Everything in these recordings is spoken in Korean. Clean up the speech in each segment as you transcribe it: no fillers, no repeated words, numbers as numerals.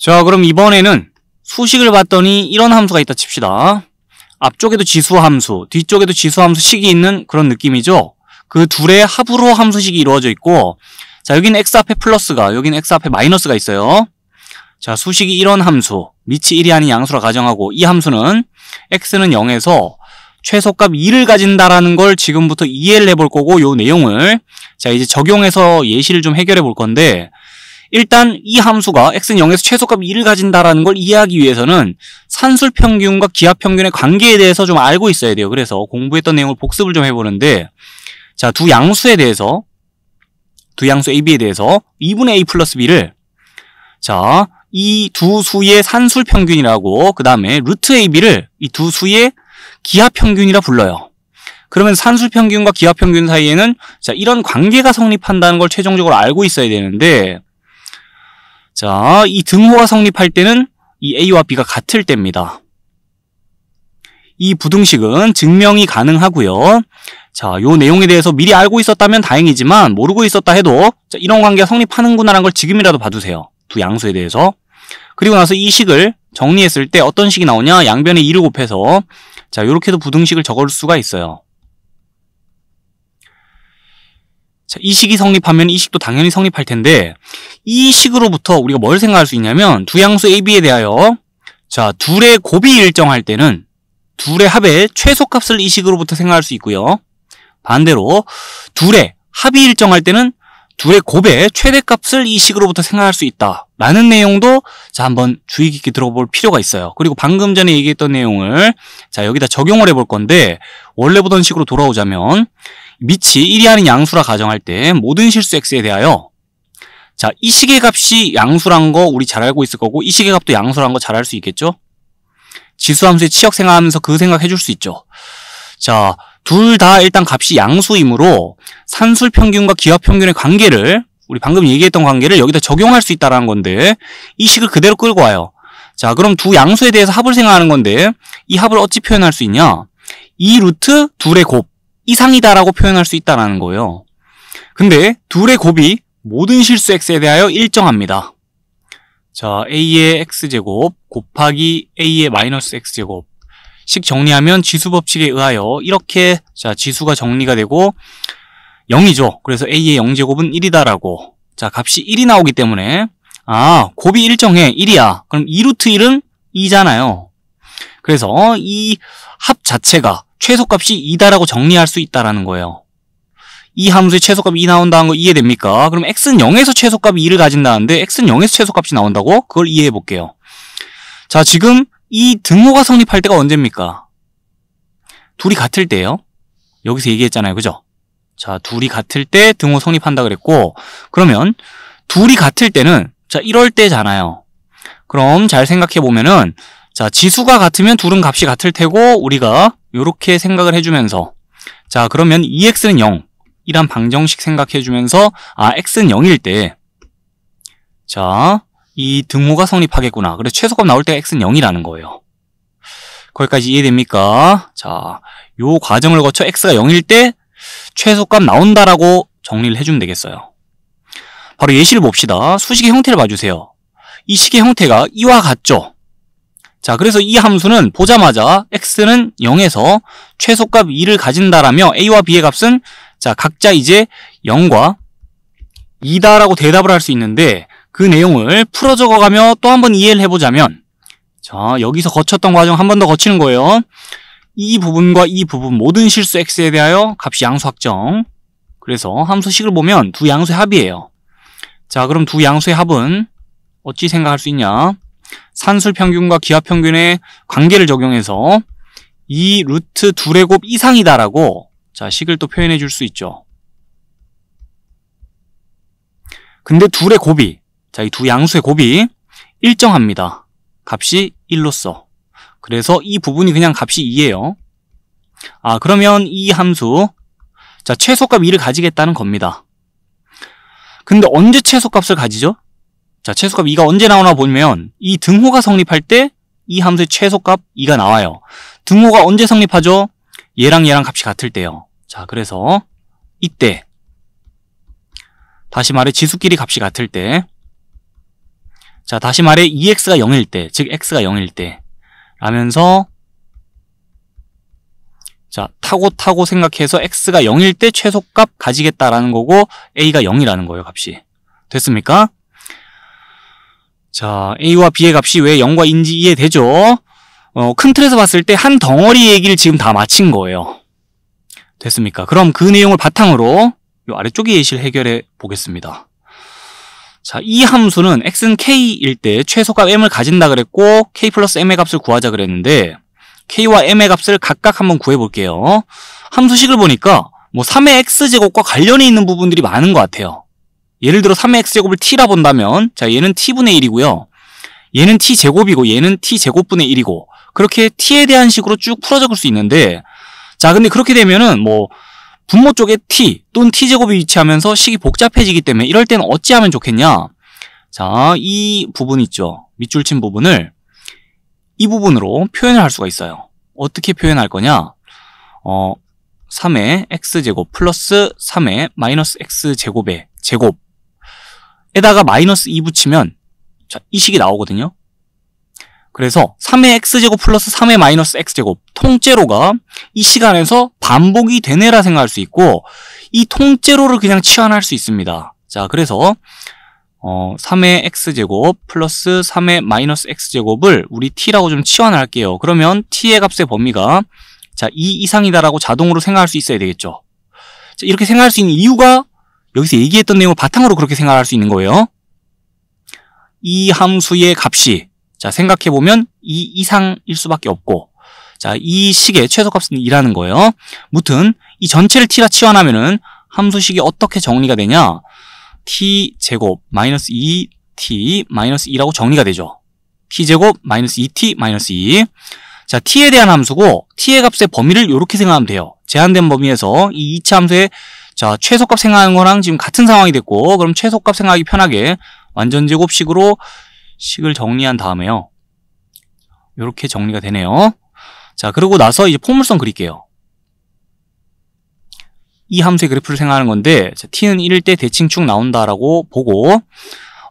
자, 그럼 이번에는 수식을 봤더니 이런 함수가 있다 칩시다. 앞쪽에도 지수함수, 뒤쪽에도 지수함수 식이 있는 그런 느낌이죠. 그 둘의 합으로 함수식이 이루어져 있고, 자, 여기는 x 앞에 플러스가, 여기는 x 앞에 마이너스가 있어요. 자, 수식이 이런 함수, 밑이 1이 아닌 양수라 가정하고, 이 함수는 x는 0에서 최소값 2를 가진다라는 걸 지금부터 이해를 해볼 거고, 요 내용을 자 이제 적용해서 예시를 좀 해결해 볼 건데, 일단 이 함수가 x는 0에서 최소값 2를 가진다라는 걸 이해하기 위해서는 산술평균과 기하평균의 관계에 대해서 좀 알고 있어야 돼요. 그래서 공부했던 내용을 복습을 좀 해보는데, 자, 두 양수에 대해서, 두 양수 a, b에 대해서 2분의 a 플러스 b를, 자, 이 두 수의 산술평균이라고, 그 다음에 루트 a, b를 이 두 수의 기하평균이라 불러요. 그러면 산술평균과 기하평균 사이에는 자, 이런 관계가 성립한다는 걸 최종적으로 알고 있어야 되는데, 자, 이 등호가 성립할 때는 이 a와 b가 같을 때입니다. 이 부등식은 증명이 가능하고요. 자, 요 내용에 대해서 미리 알고 있었다면 다행이지만 모르고 있었다 해도 자, 이런 관계가 성립하는구나라는 걸 지금이라도 봐두세요. 두 양수에 대해서. 그리고 나서 이 식을 정리했을 때 어떤 식이 나오냐? 양변에 2를 곱해서 자, 요렇게도 부등식을 적을 수가 있어요. 자, 이 식이 성립하면 이 식도 당연히 성립할 텐데, 이 식으로부터 우리가 뭘 생각할 수 있냐면, 두 양수 a, b에 대하여 자, 둘의 곱이 일정할 때는 둘의 합의 최소값을 이 식으로부터 생각할 수 있고요. 반대로 둘의 합이 일정할 때는 둘의 곱의 최대값을 이 식으로부터 생각할 수 있다 라는 내용도 자, 한번 주의 깊게 들어볼 필요가 있어요. 그리고 방금 전에 얘기했던 내용을 자, 여기다 적용을 해볼 건데, 원래 보던 식으로 돌아오자면 밑이 1이 아닌 양수라 가정할 때 모든 실수 x에 대하여 자, 이 식의 값이 양수란 거 우리 잘 알고 있을 거고, 이 식의 값도 양수란 거 잘 알 수 있겠죠? 지수함수의 치역 생각하면서 그 생각 해줄 수 있죠. 자, 둘 다 일단 값이 양수이므로 산술평균과 기하평균의 관계를, 우리 방금 얘기했던 관계를 여기다 적용할 수 있다는 건데, 이 식을 그대로 끌고 와요. 자, 그럼 두 양수에 대해서 합을 생각하는 건데, 이 합을 어찌 표현할 수 있냐? 2 루트 둘의 곱 이상이다라고 표현할 수 있다는 거예요. 근데 둘의 곱이 모든 실수 x에 대하여 일정합니다. 자, a의 x제곱 곱하기 a의 마이너스 x제곱 식 정리하면 지수법칙에 의하여 이렇게 자, 지수가 정리가 되고 0이죠. 그래서 a의 0제곱은 1이다라고. 자, 값이 1이 나오기 때문에 아, 곱이 일정해. 1이야. 그럼 2루트 1은 2잖아요. 그래서 이 합 자체가 최소값이 2다라고 정리할 수 있다라는 거예요. 이 함수의 최소값이 2 나온다는 거 이해됩니까? 그럼 x는 0에서 최소값이 2를 가진다는데 x는 0에서 최소값이 나온다고? 그걸 이해해 볼게요. 자, 지금 이 등호가 성립할 때가 언제입니까? 둘이 같을 때예요. 여기서 얘기했잖아요. 그죠? 자, 둘이 같을 때 등호 성립한다 그랬고, 그러면 둘이 같을 때는 자, 이럴 때잖아요. 그럼 잘 생각해 보면은 자, 지수가 같으면 둘은 값이 같을 테고, 우리가 이렇게 생각을 해주면서 자, 그러면 2x는 0 이란 방정식 생각해주면서 아, x는 0일 때 자, 이 등호가 성립하겠구나. 그래서 최소값 나올 때가 x는 0이라는 거예요. 거기까지 이해됩니까? 자, 요 과정을 거쳐 x가 0일 때 최소값 나온다라고 정리를 해주면 되겠어요. 바로 예시를 봅시다. 수식의 형태를 봐주세요. 이 식의 형태가 이와 같죠? 자, 그래서 이 함수는 보자마자 x는 0에서 최소값 2를 가진다라며 a와 b의 값은 자, 각자 이제 0과 2다라고 대답을 할 수 있는데, 그 내용을 풀어 적어가며 또 한 번 이해를 해보자면 자, 여기서 거쳤던 과정 한 번 더 거치는 거예요. 이 부분과 이 부분 모든 실수 x에 대하여 값이 양수 확정. 그래서 함수식을 보면 두 양수의 합이에요. 자, 그럼 두 양수의 합은 어찌 생각할 수 있냐? 산술평균과 기하평균의 관계를 적용해서 2 루트 둘의 곱 이상이다라고 자, 식을 또 표현해 줄 수 있죠. 근데 둘의 곱이 자, 이 두 양수의 곱이 일정합니다. 값이 1로서. 그래서 이 부분이 그냥 값이 2예요. 아, 그러면 이 함수 자, 최소값 2를 가지겠다는 겁니다. 근데 언제 최소값을 가지죠? 자, 최소값 2가 언제 나오나 보면 이 등호가 성립할 때 이 함수의 최소값 2가 나와요. 등호가 언제 성립하죠? 얘랑 얘랑 값이 같을 때요. 자, 그래서 이때 다시 말해 지수끼리 값이 같을 때 자, 다시 말해 2x가 0일 때, 즉 x가 0일 때 라면서 자, 타고 생각해서 x가 0일 때 최소값 가지겠다라는 거고 a가 0이라는 거예요, 값이. 됐습니까? 자, a와 b의 값이 왜 0과 인지 이해되죠? 큰 틀에서 봤을 때 한 덩어리 얘기를 지금 다 마친 거예요. 됐습니까? 그럼 그 내용을 바탕으로 이 아래쪽 예시를 해결해 보겠습니다. 자, 이 함수는 x는 k일 때 최소값 m을 가진다 그랬고 k 플러스 m의 값을 구하자 그랬는데 k와 m의 값을 각각 한번 구해볼게요. 함수식을 보니까 뭐 3의 x제곱과 관련이 있는 부분들이 많은 것 같아요. 예를 들어 3의 x제곱을 t라 본다면 자, 얘는 t분의 1이고요. 얘는 t제곱이고 얘는 t제곱분의 1이고 그렇게 t에 대한 식으로 쭉 풀어 적을 수 있는데 자, 근데 그렇게 되면은 뭐 분모 쪽에 t 또는 t제곱이 위치하면서 식이 복잡해지기 때문에 이럴 때는 어찌하면 좋겠냐? 자, 이 부분 있죠. 밑줄 친 부분을 이 부분으로 표현을 할 수가 있어요. 어떻게 표현할 거냐? 3의 x제곱 플러스 3의 마이너스 x제곱의 제곱에다가 마이너스 2 붙이면 자, 이 식이 나오거든요. 그래서 3의 x제곱 플러스 3의 마이너스 x제곱 통째로가 이 시간에서 반복이 되네라 생각할 수 있고 이 통째로를 그냥 치환할 수 있습니다. 자, 그래서 3의 x제곱 플러스 3의 마이너스 x제곱을 우리 t라고 좀 치환을 할게요. 그러면 t의 값의 범위가 자, 2 이상이다라고 자동으로 생각할 수 있어야 되겠죠. 자, 이렇게 생각할 수 있는 이유가 여기서 얘기했던 내용을 바탕으로 그렇게 생각할 수 있는 거예요. 이 함수의 값이 자, 생각해보면 2 이상일 수밖에 없고 자, 이 식의 최소값은 2라는 거예요. 무튼 이 전체를 t라 치환하면은 함수식이 어떻게 정리가 되냐? t제곱 마이너스 2t 마이너스 2라고 정리가 되죠. t제곱 마이너스 2t 마이너스 2. 자, t에 대한 함수고 t의 값의 범위를 이렇게 생각하면 돼요. 제한된 범위에서 이 2차 함수의 자, 최소값 생각하는 거랑 지금 같은 상황이 됐고 그럼 최소값 생각하기 편하게 완전제곱식으로 식을 정리한 다음에요. 이렇게 정리가 되네요. 자, 그러고 나서 이제 포물선 그릴게요. 이 함수의 그래프를 생각하는 건데 자, t는 1일 때 대칭 쭉 나온다라고 보고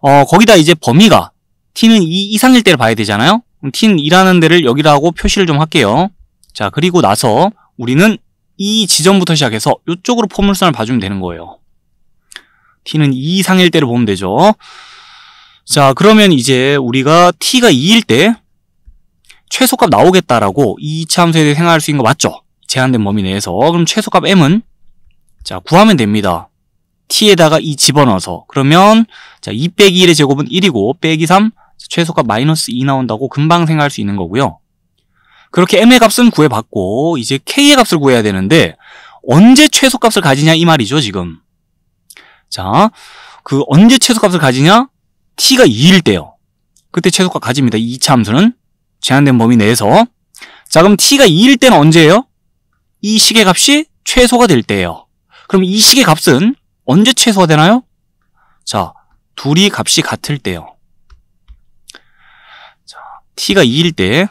거기다 이제 범위가 t는 2 이상일 때를 봐야 되잖아요. 그럼 t는 2라는 데를 여기라고 표시를 좀 할게요. 자, 그리고 나서 우리는 이 지점부터 시작해서 이쪽으로 포물선을 봐주면 되는 거예요. t는 2 이상일 때를 보면 되죠. 자, 그러면 이제 우리가 t가 2일 때 최소값 나오겠다라고 이 2차 함수에 대해 생각할 수 있는 거 맞죠? 제한된 범위 내에서. 그럼 최소값 m은 자, 구하면 됩니다. t에다가 2 집어넣어서 그러면 자, 2 빼기 1의 제곱은 1이고 빼기 3 최소값 마이너스 2 나온다고 금방 생각할 수 있는 거고요. 그렇게 m의 값은 구해봤고 이제 k의 값을 구해야 되는데 언제 최소값을 가지냐 이 말이죠, 지금. 자, 그 언제 최소값을 가지냐? t가 2일 때요. 그때 최소값 가집니다. 이 2차 함수는 제한된 범위 내에서. 자, 그럼 t가 2일 때는 언제예요? 이 식의 값이 최소가 될 때예요. 그럼 이 식의 값은 언제 최소가 되나요? 자, 둘이 값이 같을 때요. 자, t가 2일 때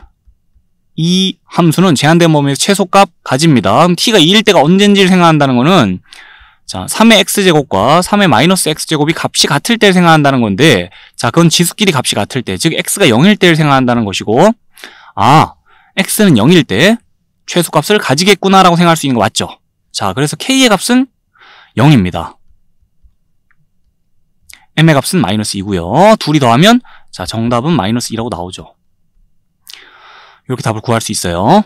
이 함수는 제한된 범위에서 최소값 가집니다. 그럼 t가 2일 때가 언젠지를 생각한다는 거는 자, 3의 x제곱과 3의 마이너스 x제곱이 값이 같을 때를 생각한다는 건데 자, 그건 지수끼리 값이 같을 때, 즉 x가 0일 때를 생각한다는 것이고 아, x는 0일 때 최소값을 가지겠구나 라고 생각할 수 있는 거 맞죠? 자, 그래서 k의 값은 0입니다. m의 값은 마이너스 2고요. 둘이 더하면 자, 정답은 마이너스 2라고 나오죠. 이렇게 답을 구할 수 있어요.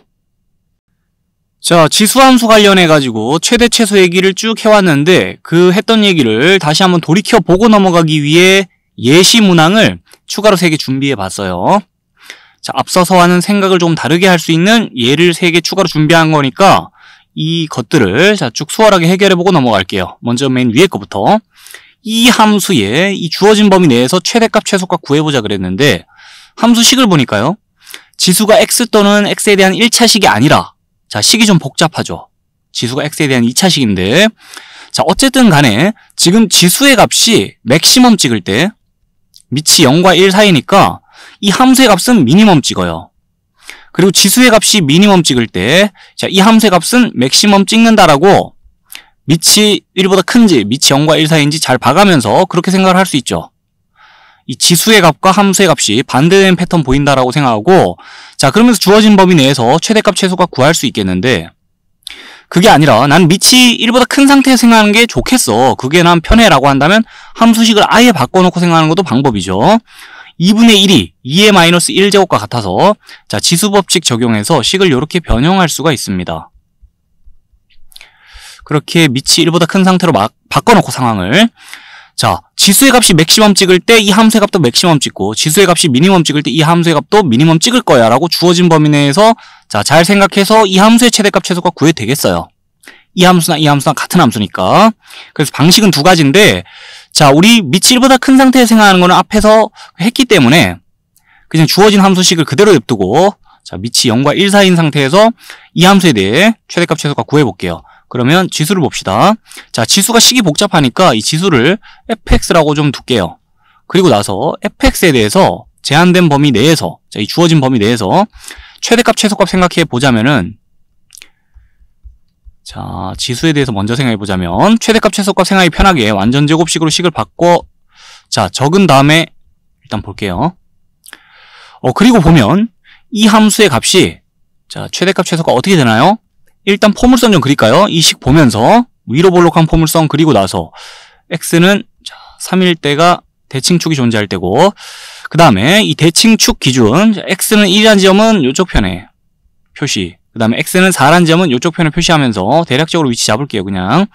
자, 지수함수 관련해가지고 최대 최소 얘기를 쭉 해왔는데 그 했던 얘기를 다시 한번 돌이켜보고 넘어가기 위해 예시 문항을 추가로 3개 준비해봤어요. 자, 앞서서와는 생각을 좀 다르게 할 수 있는 예를 3개 추가로 준비한 거니까 이 것들을 자, 쭉 수월하게 해결해보고 넘어갈게요. 먼저 맨 위에 거부터 이 함수의 이 주어진 범위 내에서 최대값 최소값 구해보자 그랬는데 함수식을 보니까요. 지수가 x 또는 x에 대한 1차식이 아니라 자, 식이 좀 복잡하죠. 지수가 x에 대한 2차식인데 자, 어쨌든 간에 지금 지수의 값이 맥시멈 찍을 때 밑이 0과 1 사이니까 이 함수의 값은 미니멈 찍어요. 그리고 지수의 값이 미니멈 찍을 때 자, 이 함수의 값은 맥시멈 찍는다라고 밑이 1보다 큰지 밑이 0과 1 사이인지 잘 봐가면서 그렇게 생각을 할 수 있죠. 이 지수의 값과 함수의 값이 반대되는 패턴 보인다라고 생각하고, 자, 그러면서 주어진 범위 내에서 최대값 최소값 구할 수 있겠는데, 그게 아니라 난 밑이 1보다 큰 상태에서 생각하는 게 좋겠어, 그게 난 편해라고 한다면 함수식을 아예 바꿔놓고 생각하는 것도 방법이죠. 2분의 1이 2의 마이너스 1제곱과 같아서, 자, 지수법칙 적용해서 식을 이렇게 변형할 수가 있습니다. 그렇게 밑이 1보다 큰 상태로 막 바꿔놓고 상황을, 자, 지수의 값이 맥시멈 찍을 때 이 함수의 값도 맥시멈 찍고, 지수의 값이 미니멈 찍을 때 이 함수의 값도 미니멈 찍을 거야 라고 주어진 범위 내에서, 자, 잘 생각해서 이 함수의 최대값 최소값 구해도 되겠어요. 이 함수나 이 함수나 같은 함수니까. 그래서 방식은 두 가지인데, 자, 우리 밑이 1보다 큰 상태에서 생각하는 거는 앞에서 했기 때문에 그냥 주어진 함수식을 그대로 냅두고, 자, 밑이 0과 1 사이인 상태에서 이 함수에 대해 최대값 최소값 구해볼게요. 그러면 지수를 봅시다. 자, 지수가 식이 복잡하니까 이 지수를 fx라고 좀 둘게요. 그리고 나서 fx에 대해서 제한된 범위 내에서, 자, 이 주어진 범위 내에서 최대값 최소값 생각해 보자면은, 자, 지수에 대해서 먼저 생각해 보자면 최대값 최소값 생각하기 편하게 완전 제곱식으로 식을 바꿔, 자, 적은 다음에 일단 볼게요. 그리고 보면 이 함수의 값이, 자, 최대값 최소값 어떻게 되나요? 일단 포물선 좀 그릴까요? 이 식 보면서 위로 볼록한 포물선 그리고 나서 x는, 자, 3일 때가 대칭축이 존재할 때고, 그 다음에 이 대칭축 기준, 자, x는 1이라는 지점은 이쪽 편에 표시, 그 다음에 x는 4라는 지점은 이쪽 편에 표시하면서 대략적으로 위치 잡을게요, 그냥.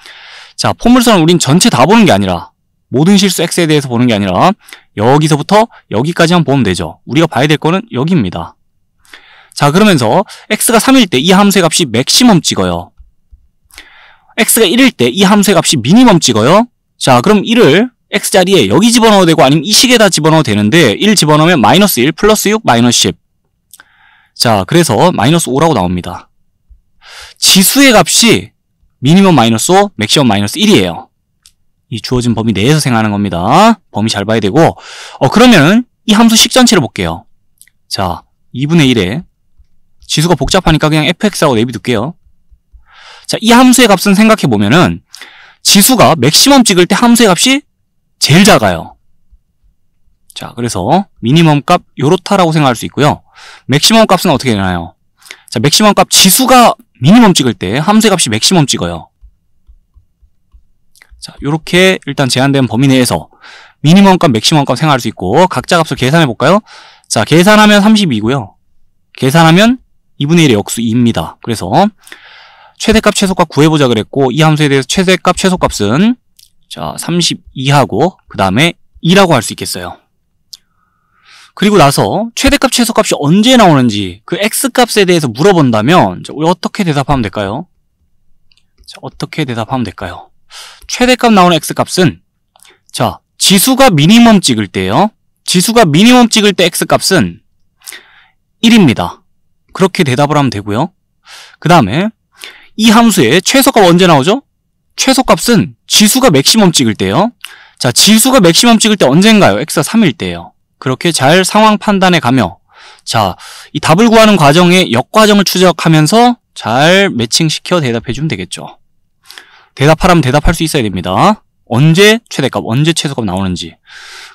자, 포물선을 우린 전체 다 보는 게 아니라, 모든 실수 x에 대해서 보는 게 아니라 여기서부터 여기까지만 보면 되죠. 우리가 봐야 될 거는 여기입니다. 자, 그러면서 x가 3일 때 이 함수의 값이 맥시멈 찍어요. x가 1일 때 이 함수의 값이 미니멈 찍어요. 자, 그럼 1을 x자리에 여기 집어넣어도 되고 아니면 이 식에다 집어넣어도 되는데, 1 집어넣으면 마이너스 1 플러스 6 마이너스 10. 자, 그래서 마이너스 5라고 나옵니다. 지수의 값이 미니멈 마이너스 5, 맥시멈 마이너스 1이에요. 이 주어진 범위 내에서 생각하는 겁니다. 범위 잘 봐야 되고, 그러면은 이 함수 식 전체를 볼게요. 자, 2분의 1에 지수가 복잡하니까 그냥 fx라고 내비둘게요. 자, 이 함수의 값은 생각해보면은 지수가 맥시멈 찍을 때 함수의 값이 제일 작아요. 자, 그래서 미니멈 값 요렇다라고 생각할 수 있고요. 맥시멈 값은 어떻게 되나요? 자, 맥시멈 값, 지수가 미니멈 찍을 때 함수의 값이 맥시멈 찍어요. 자, 요렇게 일단 제한된 범위 내에서 미니멈 값, 맥시멈 값 생각할 수 있고, 각자 값을 계산해 볼까요? 자, 계산하면 32고요. 계산하면 2분의 1의 역수 2입니다. 그래서 최대값 최소값 구해보자 그랬고, 이 함수에 대해서 최대값 최소값은, 자, 32하고 그 다음에 2라고 할 수 있겠어요. 그리고 나서 최대값 최소값이 언제 나오는지 그 x값에 대해서 물어본다면, 자, 우리 어떻게 대답하면 될까요? 자, 어떻게 대답하면 될까요? 최대값 나오는 x값은, 자, 지수가 미니멈 찍을 때요. 지수가 미니멈 찍을 때 x값은 1입니다. 그렇게 대답을 하면 되고요. 그 다음에 이 함수의 최소값 언제 나오죠? 최소값은 지수가 맥시멈 찍을 때요. 자, 지수가 맥시멈 찍을 때 언젠가요? x가 3일 때예요. 그렇게 잘 상황 판단해 가며, 자, 이 답을 구하는 과정에 역과정을 추적하면서 잘 매칭시켜 대답해 주면 되겠죠. 대답하라면 대답할 수 있어야 됩니다. 언제 최대값, 언제 최소값 나오는지.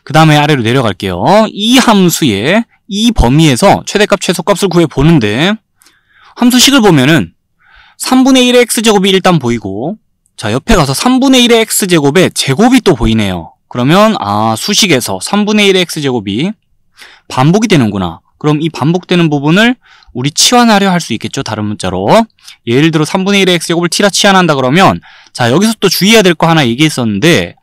그 다음에 아래로 내려갈게요. 이 함수의 이 범위에서 최대값, 최소값을 구해보는데, 함수식을 보면은 3분의 1의 x제곱이 일단 보이고, 자, 옆에 가서 3분의 1의 x제곱에 제곱이 또 보이네요. 그러면 수식에서 3분의 1의 x제곱이 반복이 되는구나. 그럼 이 반복되는 부분을 우리 치환하려 할 수 있겠죠, 다른 문자로. 예를 들어 3분의 1의 x제곱을 t라 치환한다 그러면, 자, 여기서 또 주의해야 될 거 하나 얘기했었는데,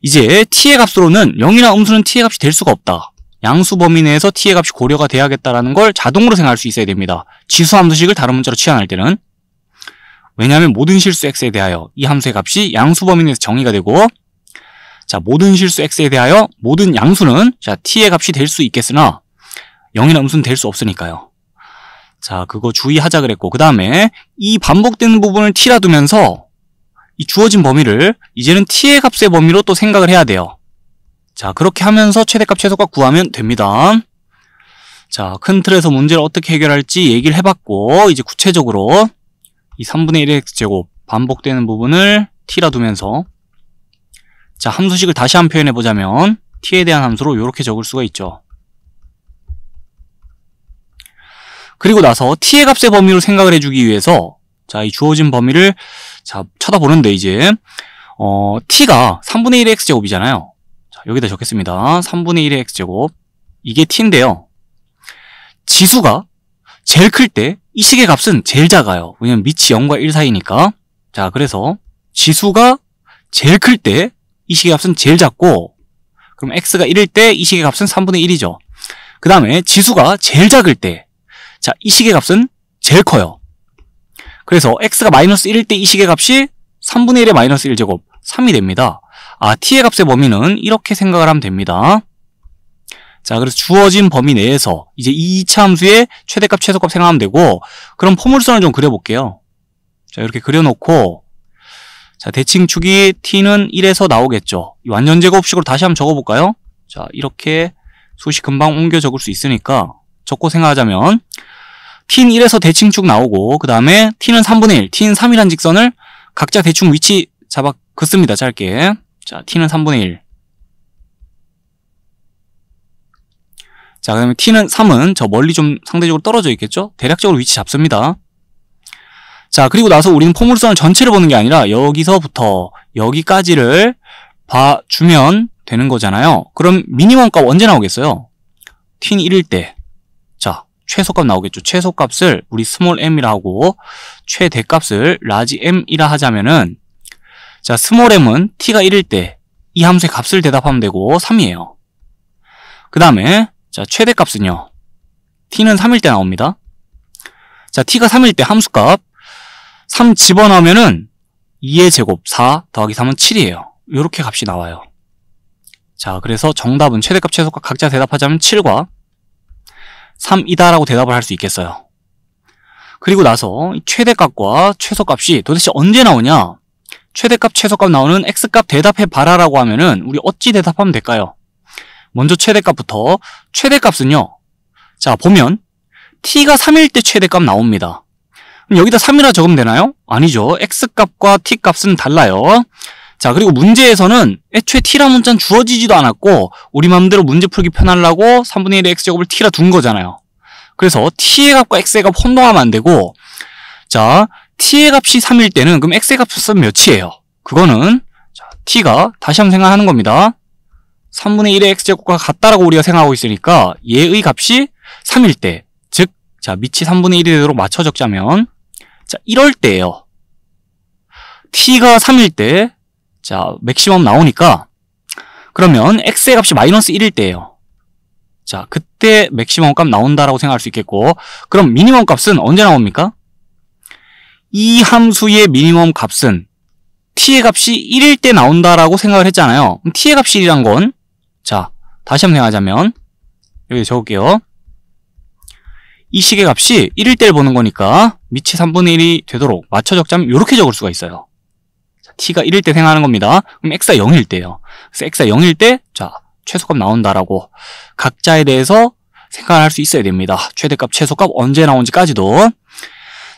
이제 t의 값으로는 0이나 음수는 t의 값이 될 수가 없다. 양수 범위 내에서 t의 값이 고려가 돼야겠다라는 걸 자동으로 생각할 수 있어야 됩니다. 지수 함수식을 다른 문자로 치환할 때는. 왜냐하면 모든 실수 x에 대하여 이 함수의 값이 양수 범위 내에서 정의가 되고, 자, 모든 실수 x에 대하여 모든 양수는, 자, t의 값이 될 수 있겠으나 0이나 음수는 될 수 없으니까요. 자, 그거 주의하자 그랬고, 그 다음에 이 반복되는 부분을 t라 두면서 이 주어진 범위를 이제는 t의 값의 범위로 또 생각을 해야 돼요. 자, 그렇게 하면서 최대값, 최소값 구하면 됩니다. 자, 큰 틀에서 문제를 어떻게 해결할지 얘기를 해봤고, 이제 구체적으로 이 3분의 1의 x제곱 반복되는 부분을 t라 두면서, 자, 함수식을 다시 한번 표현해보자면, t에 대한 함수로 이렇게 적을 수가 있죠. 그리고 나서 t의 값의 범위로 생각을 해주기 위해서 자, 이 주어진 범위를 자, 쳐다보는데 이제 t가 3분의 1의 x제곱이잖아요. 자, 여기다 적겠습니다. 3분의 1의 x제곱. 이게 t인데요. 지수가 제일 클 때 이 식의 값은 제일 작아요. 왜냐면 밑이 0과 1 사이니까. 자, 그래서 지수가 제일 클 때 이 식의 값은 제일 작고, 그럼 x가 1일 때 이 식의 값은 3분의 1이죠. 그 다음에 지수가 제일 작을 때, 자, 이 식의 값은 제일 커요. 그래서 x가 마이너스 1일 때 이 식의 값이 3분의 1의 마이너스 1제곱, 3이 됩니다. 아, t의 값의 범위는 이렇게 생각을 하면 됩니다. 자, 그래서 주어진 범위 내에서 이제 이 2차 함수의 최대값, 최소값 생각하면 되고, 그럼 포물선을 좀 그려볼게요. 자, 이렇게 그려놓고, 자, 대칭축이 t는 1에서 나오겠죠. 이 완전제곱식으로 다시 한번 적어볼까요? 자, 이렇게 수식 금방 옮겨 적을 수 있으니까 적고 생각하자면 t는 1에서 대칭축 나오고, 그 다음에 t는 3분의 1, t는 3이란 직선을 각자 대충 위치 잡아 긋습니다. 짧게. 자, t는 3분의 1. 자, 그 다음에 t는 3은 저 멀리 좀 상대적으로 떨어져 있겠죠? 대략적으로 위치 잡습니다. 자, 그리고 나서 우리는 포물선을 전체를 보는 게 아니라 여기서부터 여기까지를 봐주면 되는 거잖아요. 그럼 미니멈 값 언제 나오겠어요? t는 1일 때. 자, 최소값 나오겠죠. 최소값을 우리 스몰 m이라 하고 최대값을 라지 m이라 하자면은, 자, 스몰 m은 t가 1일 때 이 함수의 값을 대답하면 되고 3이에요. 그 다음에 자, 최대값은요. t는 3일 때 나옵니다. 자, t가 3일 때 함수값 3 집어넣으면은 2의 제곱 4 더하기 3은 7이에요. 이렇게 값이 나와요. 자, 그래서 정답은 최대값, 최소값 각자 대답하자면 7과 3이다 라고 대답을 할 수 있겠어요. 그리고 나서 최대값과 최소값이 도대체 언제 나오냐? 최대값, 최소값 나오는 x값 대답해봐라 라고 하면은 우리 어찌 대답하면 될까요? 먼저 최대값부터. 최대값은요, 자, 보면 t가 3일 때 최대값 나옵니다. 그럼 여기다 3이라 적으면 되나요? 아니죠. x값과 t값은 달라요. 자, 그리고 문제에서는 애초에 t라 문자는 주어지지도 않았고 우리 맘대로 문제 풀기 편하려고 3분의 1의 x제곱을 t라 둔 거잖아요. 그래서 t의 값과 x의 값 혼동하면 안 되고, 자, t의 값이 3일 때는 그럼 x의 값은 몇이에요? 그거는 자, t가 다시 한번 생각하는 겁니다. 3분의 1의 x제곱과 같다라고 우리가 생각하고 있으니까 얘의 값이 3일 때, 즉, 자, 밑이 3분의 1이 되도록 맞춰 적자면, 자, 이럴 때예요. t가 3일 때, 자, 맥시멈 나오니까, 그러면 x의 값이 마이너스 1일 때예요. 자, 그때 맥시멈 값 나온다라고 생각할 수 있겠고, 그럼 미니멈 값은 언제 나옵니까? 이 함수의 미니멈 값은 t의 값이 1일 때 나온다라고 생각을 했잖아요. 그럼 t의 값이 1이란 건, 자, 다시 한번 생각하자면 여기 적을게요. 이 식의 값이 1일 때를 보는 거니까 밑이 3분의 1이 되도록 맞춰 적자면 이렇게 적을 수가 있어요. 자, t가 1일 때 생각하는 겁니다. 그럼 x가 0일 때예요. 그래서 x가 0일 때, 자, 최소값 나온다라고 각자에 대해서 생각을 할 수 있어야 됩니다. 최대값, 최소값 언제 나온지까지도.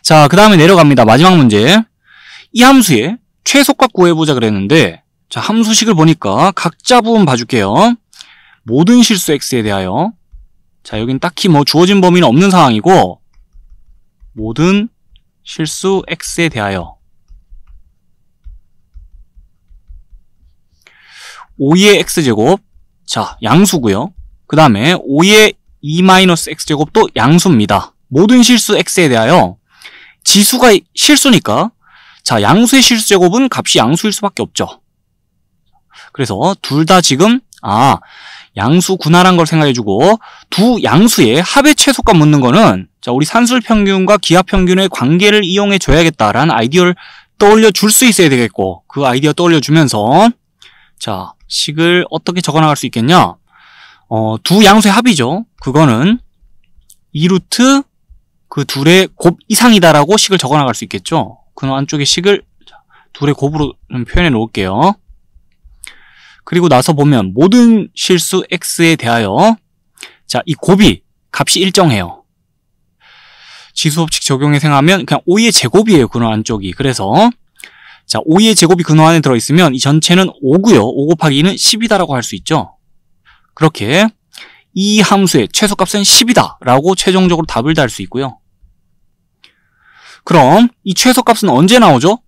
자, 그 다음에 내려갑니다. 마지막 문제. 이 함수의 최소값 구해보자 그랬는데, 자, 함수식을 보니까 각자 부분 봐줄게요. 모든 실수 x에 대하여. 자, 여긴 딱히 뭐 주어진 범위는 없는 상황이고, 모든 실수 x에 대하여 5의 x제곱, 자, 양수고요. 그 다음에 5의 2-x제곱도 양수입니다. 모든 실수 x에 대하여 지수가 실수니까, 자, 양수의 실수제곱은 값이 양수일 수밖에 없죠. 그래서 둘 다 지금 양수구나란 걸 생각해주고, 두 양수의 합의 최소값 묻는 거는, 자, 우리 산술평균과 기하평균의 관계를 이용해 줘야겠다라는 아이디어를 떠올려 줄 수 있어야 되겠고, 그 아이디어 떠올려 주면서, 자, 식을 어떻게 적어나갈 수 있겠냐? 두 양수의 합이죠. 그거는 2루트 그 둘의 곱 이상이다라고 식을 적어나갈 수 있겠죠. 그 안쪽에 식을 둘의 곱으로 표현해 놓을게요. 그리고 나서 보면 모든 실수 x에 대하여, 자, 이 곱이 값이 일정해요. 지수법칙 적용해 생각하면 그냥 5의 제곱이에요. 근호 안쪽이. 그래서 자, 5의 제곱이 근호 안에 들어있으면 이 전체는 5고요. 5 곱하기 2는 10이다라고 할 수 있죠. 그렇게 이 함수의 최소값은 10이다 라고 최종적으로 답을 달 수 있고요. 그럼 이 최소값은 언제 나오죠?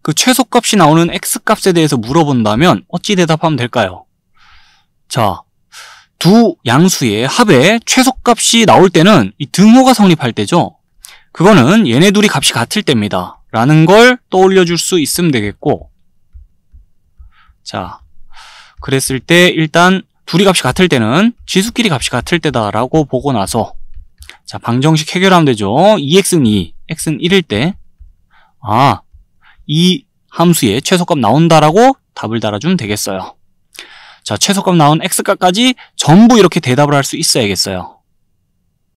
그 최소값이 나오는 x값에 대해서 물어본다면 어찌 대답하면 될까요? 자, 두 양수의 합의 최소값이 나올 때는 이 등호가 성립할 때죠. 그거는 얘네 둘이 값이 같을 때입니다. 라는 걸 떠올려 줄 수 있으면 되겠고, 자, 그랬을 때 일단 둘이 값이 같을 때는 지수끼리 값이 같을 때다라고 보고 나서, 자, 방정식 해결하면 되죠. 2x는 2, x는 1일 때, 이 함수의 최소값 나온다라고 답을 달아주면 되겠어요. 자, 최소값 나온 x값까지 전부 이렇게 대답을 할 수 있어야겠어요.